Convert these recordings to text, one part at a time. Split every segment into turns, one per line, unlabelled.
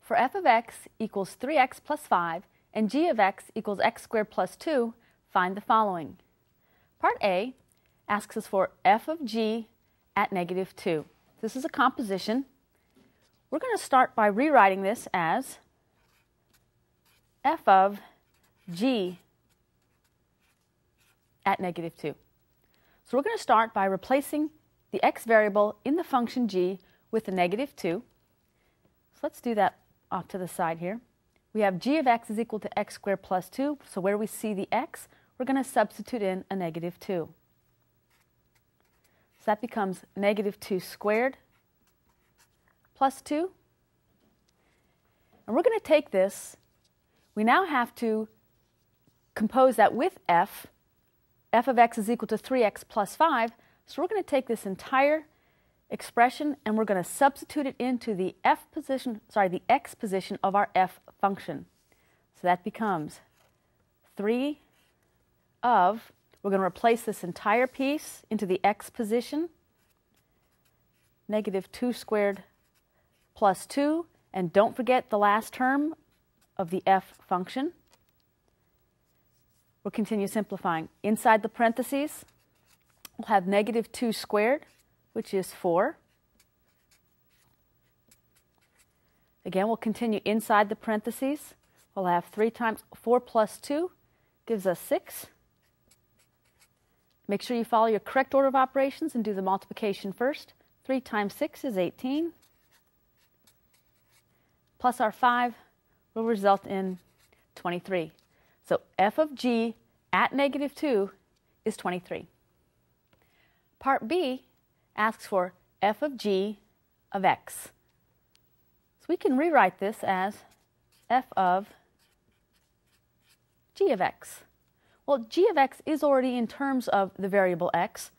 For f of x equals 3x plus 5 and g of x equals x squared plus 2, find the following. Part A asks us for f of g at negative 2. This is a composition. We're going to start by rewriting this as f of g at negative 2. So we're going to start by replacing the x variable in the function g with the negative 2. So let's do that off to the side here. We have g of x is equal to x squared plus 2. So where we see the x, we're going to substitute in a negative 2. So that becomes negative 2 squared plus 2. And we're going to take this. We now have to compose that with f. F of x is equal to 3x plus 5. So we're going to take this entire expression and we're going to substitute it into the the x position of our f function. So that becomes 3 of, we're going to replace this entire piece into the x position, negative 2 squared plus 2, and don't forget the last term of the f function. We'll continue simplifying. Inside the parentheses, we'll have negative 2 squared, which is 4. Again, we'll continue inside the parentheses. We'll have 3 times 4 plus 2 gives us 6. Make sure you follow your correct order of operations and do the multiplication first. 3 times 6 is 18. Plus our 5 will result in 23. So f of g at negative 2 is 23. Part B asks for f of g of x. So we can rewrite this as f of g of x. Well, g of x is already in terms of the variable x,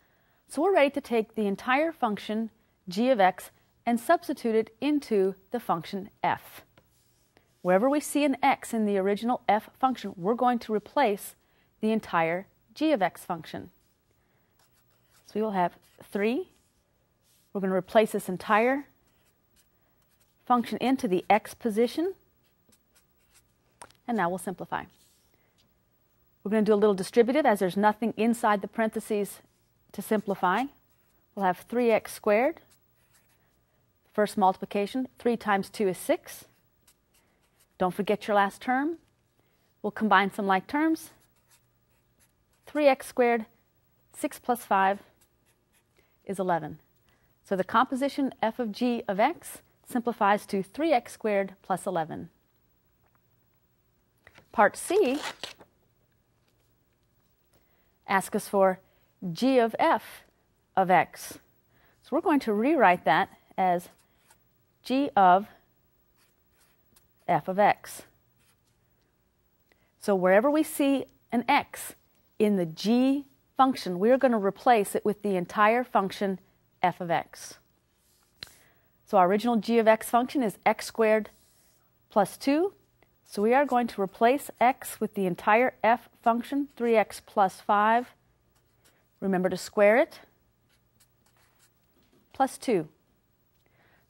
so we're ready to take the entire function g of x and substitute it into the function f. Wherever we see an x in the original f function, we're going to replace the entire g of x function. So we will have 3. We're going to replace this entire function into the x position. And now we'll simplify. We're going to do a little distributive as there's nothing inside the parentheses to simplify. We'll have 3x squared. First multiplication, 3 times 2 is 6. Don't forget your last term. We'll combine some like terms. 3x squared, 6 plus 5 is 11. So the composition f of g of x simplifies to 3x squared plus 11. Part C asks us for g of f of x. So we're going to rewrite that as g of f of x. So wherever we see an x in the g function, we're going to replace it with the entire function f of x. So our original g of x function is x squared plus 2. So we are going to replace x with the entire f function, 3x plus 5. Remember to square it, plus 2.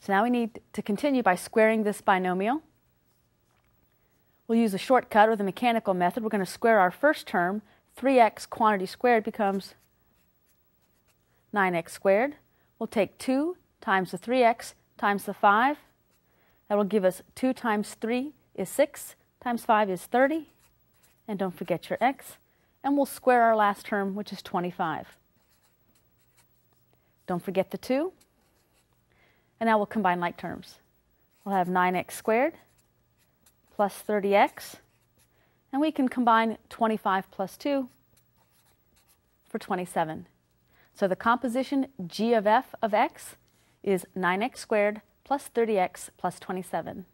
So now we need to continue by squaring this binomial. We'll use a shortcut or the mechanical method. We're going to square our first term. 3x quantity squared becomes 9x squared. We'll take 2 times the 3x times the 5. That will give us 2 times 3 is 6, times 5 is 30. And don't forget your x. And we'll square our last term, which is 25. Don't forget the 2. And now we'll combine like terms. We'll have 9x squared plus 30x. And we can combine 25 plus 2 for 27. So the composition g of f of x is 9x squared plus 30x plus 27.